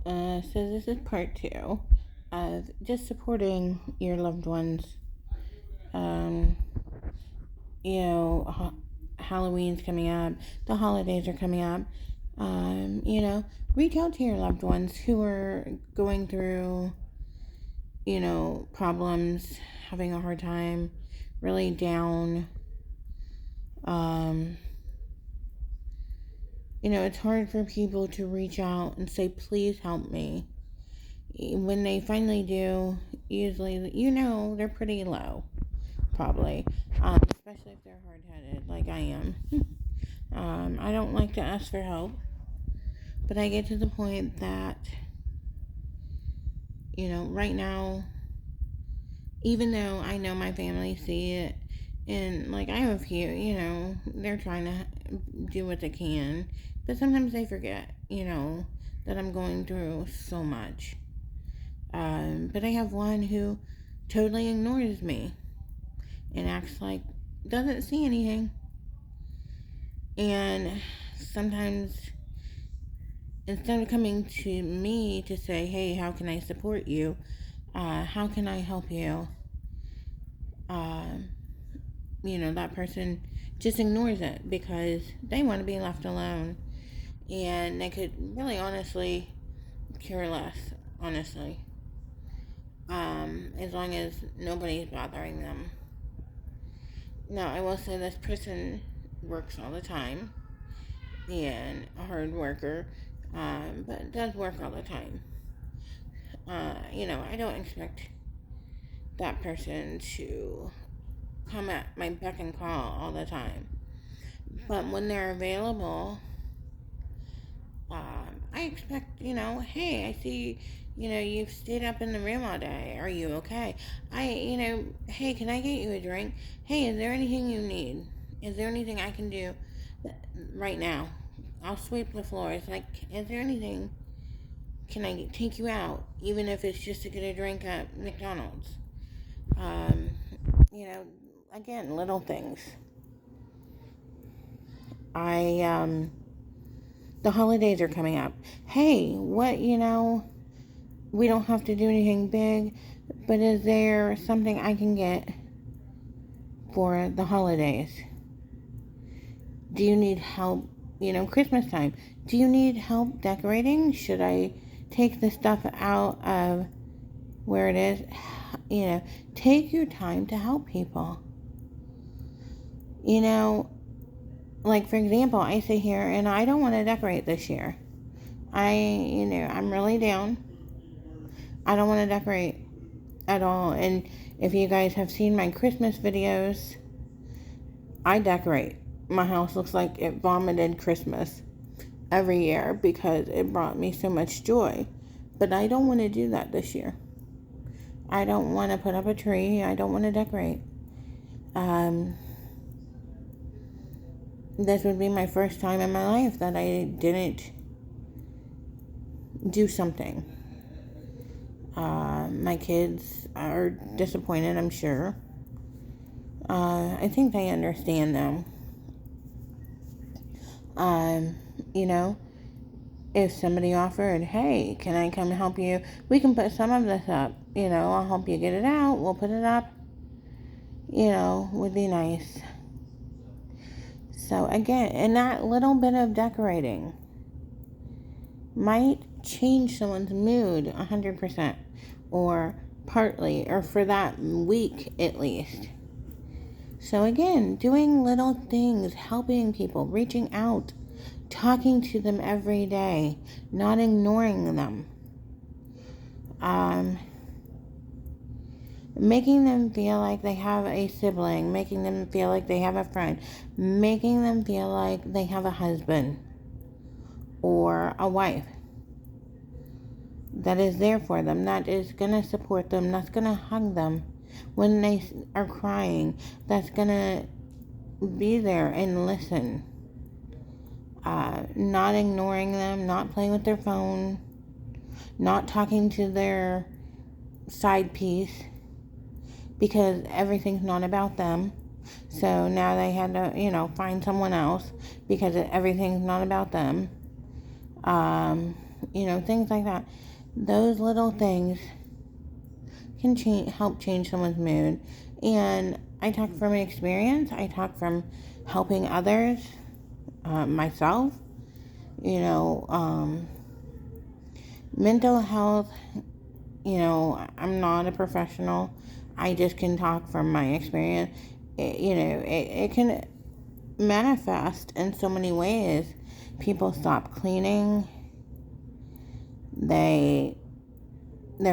So this is part two of just supporting your loved ones. Um, Halloween's coming up, the holidays are coming up. Reach out to your loved ones who are going through, problems, having a hard time, really down. Um, it's hard for people to reach out and say, please help me. When they finally do, usually, they're pretty low, probably. Especially if they're hard headed, like I am. I don't like to ask for help, but I get to the point that, right now, even though I know my family see it, and like I have a few, they're trying to do what they can, but sometimes they forget, that I'm going through so much. But I have one who totally ignores me and acts like doesn't see anything. And sometimes instead of coming to me to say, hey, how can I support you? How can I help you? Uh, that person just ignores it because they want to be left alone. And they could really honestly care less, honestly. As long as nobody's bothering them. Now, I will say this person works all the time and a hard worker, but does work all the time. I don't expect that person to come at my beck and call all the time. But when they're available, I expect, hey, I see, you've stayed up in the room all day. Are you okay? Hey, can I get you a drink? Hey, is there anything you need? Is there anything I can do right now? I'll sweep the floors. Like, is there anything? Can I take you out? Even if it's just to get a drink at McDonald's. Um, you know, again, little things. The holidays are coming up. Hey, we don't have to do anything big, but is there something I can get for the holidays? Do you need help? Christmas time. Do you need help decorating? Should I take the stuff out of where it is? Take your time to help people. Like for example, I sit here and I don't want to decorate this year. I'm really down. I don't want to decorate at all. And if you guys have seen my Christmas videos, I decorate. My house looks like it vomited Christmas every year because it brought me so much joy. But I don't want to do that this year. I don't want to put up a tree. I don't want to decorate. This would be my first time in my life that I didn't do something. My kids are disappointed, I'm sure. I think they understand though. If somebody offered, hey, can I come help you? We can put some of this up. I'll help you get it out. We'll put it up. Would be nice. So again, and that little bit of decorating might change someone's mood 100% or partly or for that week at least. So again, doing little things, helping people, reaching out, talking to them every day, not ignoring them. Making them feel like they have a sibling, making them feel like they have a friend, making them feel like they have a husband or a wife that is there for them, that is going to support them, that's going to hug them when they are crying, that's going to be there and listen. Not ignoring them, not playing with their phone, not talking to their side piece because everything's not about them. So now they had to, find someone else because everything's not about them. things like that. Those little things can help change someone's mood. And I talk from experience. I talk from helping others, myself. Mental health. I'm not a professional. I just can talk from my experience. It can manifest in so many ways. People stop cleaning. Their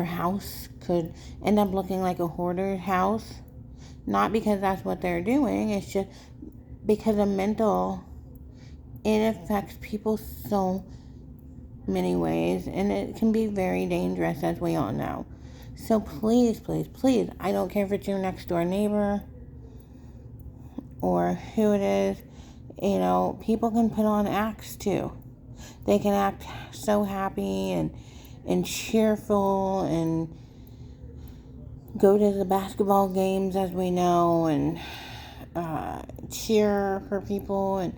house could end up looking like a hoarder's house. Not because that's what they're doing. It's just because of mental. It affects people so many ways, and it can be very dangerous, as we all know. So please, please, please, I don't care if it's your next door neighbor or who it is, people can put on acts too. They can act so happy and cheerful and go to the basketball games, as we know, and cheer for people, and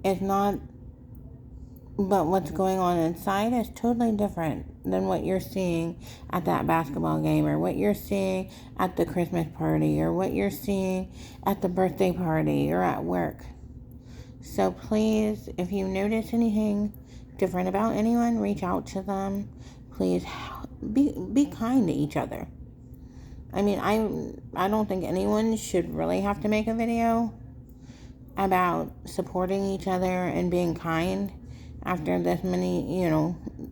it's not. But what's going on inside is totally different than what you're seeing at that basketball game, or what you're seeing at the Christmas party, or what you're seeing at the birthday party or at work. So please, if you notice anything different about anyone, reach out to them. Please be kind to each other. I mean, I don't think anyone should really have to make a video about supporting each other and being kind after this many,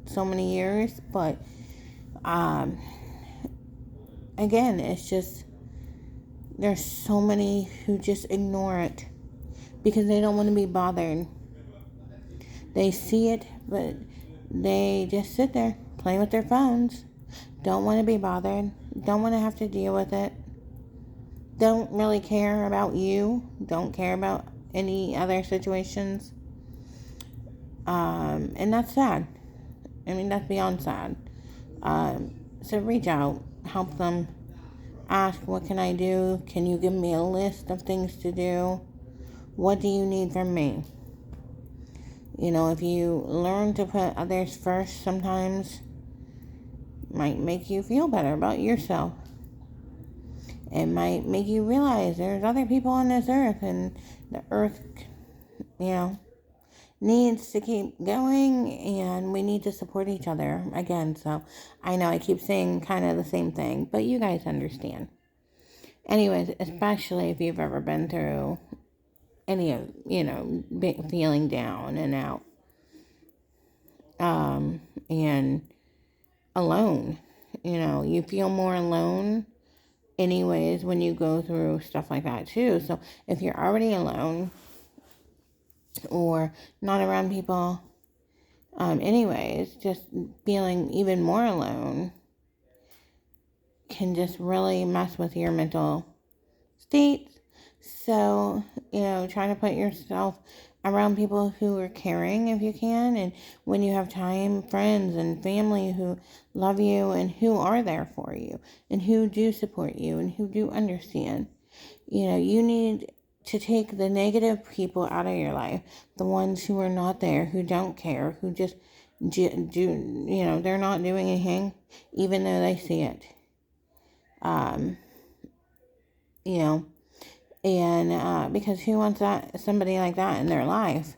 so many years. But again, it's just, there's so many who just ignore it because they don't want to be bothered. They see it, but they just sit there playing with their phones. Don't want to be bothered. Don't want to have to deal with it. Don't really care about you. Don't care about any other situations. And that's sad. I mean, that's beyond sad. So reach out. Help them. Ask, what can I do? Can you give me a list of things to do? What do you need from me? If you learn to put others first, sometimes might make you feel better about yourself. It might make you realize there's other people on this earth, and the earth, needs to keep going, and we need to support each other again. So I know I keep saying kind of the same thing, but you guys understand. Anyways, especially if you've ever been through any of, feeling down and out, and alone. You feel more alone anyways when you go through stuff like that too. So if you're already alone or not around people, anyways, just feeling even more alone can just really mess with your mental state. So, try to put yourself around people who are caring if you can, and when you have time, friends and family who love you and who are there for you and who do support you and who do understand. You need to take the negative people out of your life, the ones who are not there, who don't care, who just do, they're not doing anything, even though they see it. And because who wants somebody like that in their life?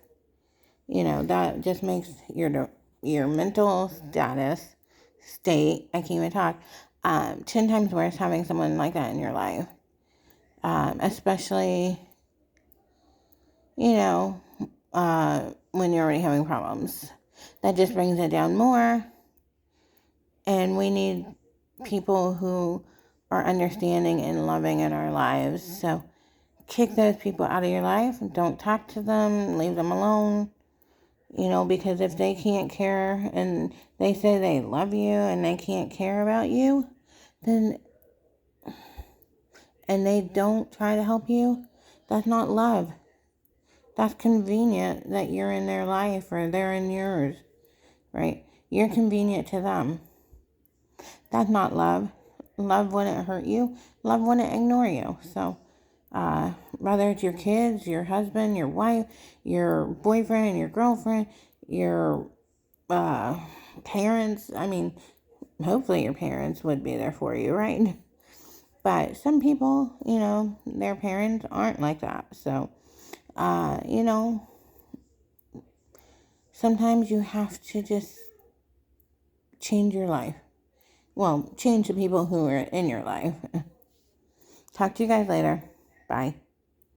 That just makes your mental state, I can't even talk, 10 times worse having someone like that in your life. Especially, when you're already having problems. That just brings it down more. And we need people who are understanding and loving in our lives. So kick those people out of your life. Don't talk to them. Leave them alone. Because if they can't care and they say they love you and they can't care about you, then, and they don't try to help you, that's not love. That's convenient that you're in their life or they're in yours, right? You're convenient to them. That's not love. Love wouldn't hurt you. Love wouldn't ignore you. So, whether it's your kids, your husband, your wife, your boyfriend, your girlfriend, your uh, parents, I mean, hopefully your parents would be there for you, right? But some people, their parents aren't like that. So, sometimes you have to just change your life. Well, change the people who are in your life. Talk to you guys later. Bye.